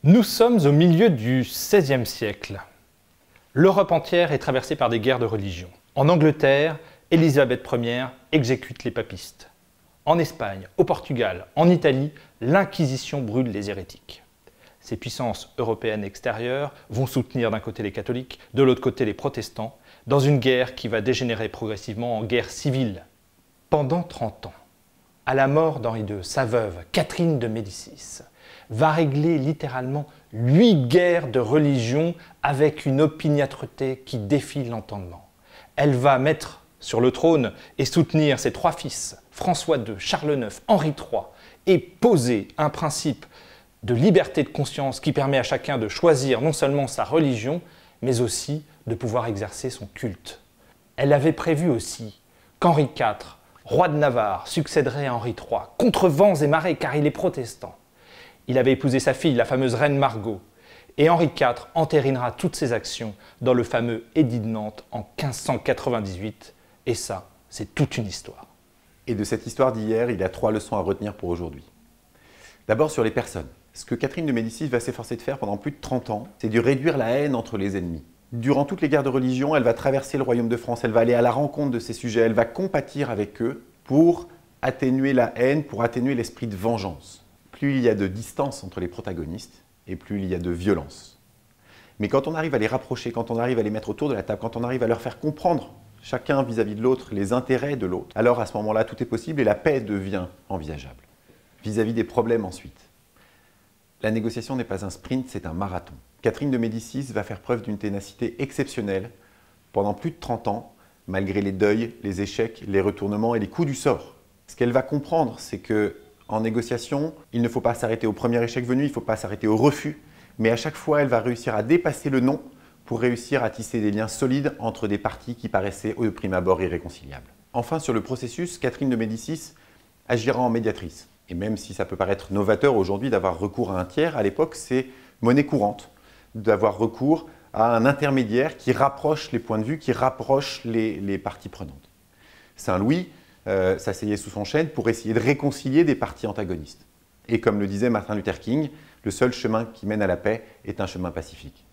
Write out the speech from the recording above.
Nous sommes au milieu du XVIe siècle. L'Europe entière est traversée par des guerres de religion. En Angleterre, Élisabeth Ier exécute les papistes. En Espagne, au Portugal, en Italie, l'Inquisition brûle les hérétiques. Ces puissances européennes extérieures vont soutenir d'un côté les catholiques, de l'autre côté les protestants, dans une guerre qui va dégénérer progressivement en guerre civile. Pendant 30 ans, à la mort d'Henri II, sa veuve, Catherine de Médicis, va régler littéralement 8 guerres de religion avec une opiniâtreté qui défie l'entendement. Elle va mettre sur le trône et soutenir ses 3 fils, François II, Charles IX, Henri III, et poser un principe de liberté de conscience qui permet à chacun de choisir non seulement sa religion, mais aussi de pouvoir exercer son culte. Elle avait prévu aussi qu'Henri IV, roi de Navarre, succéderait à Henri III, contre vents et marées car il est protestant. Il avait épousé sa fille, la fameuse reine Margot, et Henri IV entérinera toutes ses actions dans le fameux Édit de Nantes en 1598, et ça, c'est toute une histoire. Et de cette histoire d'hier, il y a 3 leçons à retenir pour aujourd'hui. D'abord sur les personnes. Ce que Catherine de Médicis va s'efforcer de faire pendant plus de 30 ans, c'est de réduire la haine entre les ennemis. Durant toutes les guerres de religion, elle va traverser le royaume de France, elle va aller à la rencontre de ces sujets, elle va compatir avec eux pour atténuer la haine, pour atténuer l'esprit de vengeance. Plus il y a de distance entre les protagonistes, et plus il y a de violence. Mais quand on arrive à les rapprocher, quand on arrive à les mettre autour de la table, quand on arrive à leur faire comprendre, chacun vis-à-vis de l'autre, les intérêts de l'autre, alors à ce moment-là, tout est possible et la paix devient envisageable. Vis-à-vis des problèmes ensuite. La négociation n'est pas un sprint, c'est un marathon. Catherine de Médicis va faire preuve d'une ténacité exceptionnelle pendant plus de 30 ans, malgré les deuils, les échecs, les retournements et les coups du sort. Ce qu'elle va comprendre, c'est que en négociation, il ne faut pas s'arrêter au premier échec venu, il ne faut pas s'arrêter au refus, mais à chaque fois, elle va réussir à dépasser le non pour réussir à tisser des liens solides entre des parties qui paraissaient au prime abord irréconciliables. Enfin, sur le processus, Catherine de Médicis agira en médiatrice. Et même si ça peut paraître novateur aujourd'hui d'avoir recours à un tiers, à l'époque, c'est monnaie courante d'avoir recours à un intermédiaire qui rapproche les points de vue, qui rapproche les parties prenantes. Saint-Louis s'asseyait sous son chêne pour essayer de réconcilier des parties antagonistes. Et comme le disait Martin Luther King, le seul chemin qui mène à la paix est un chemin pacifique.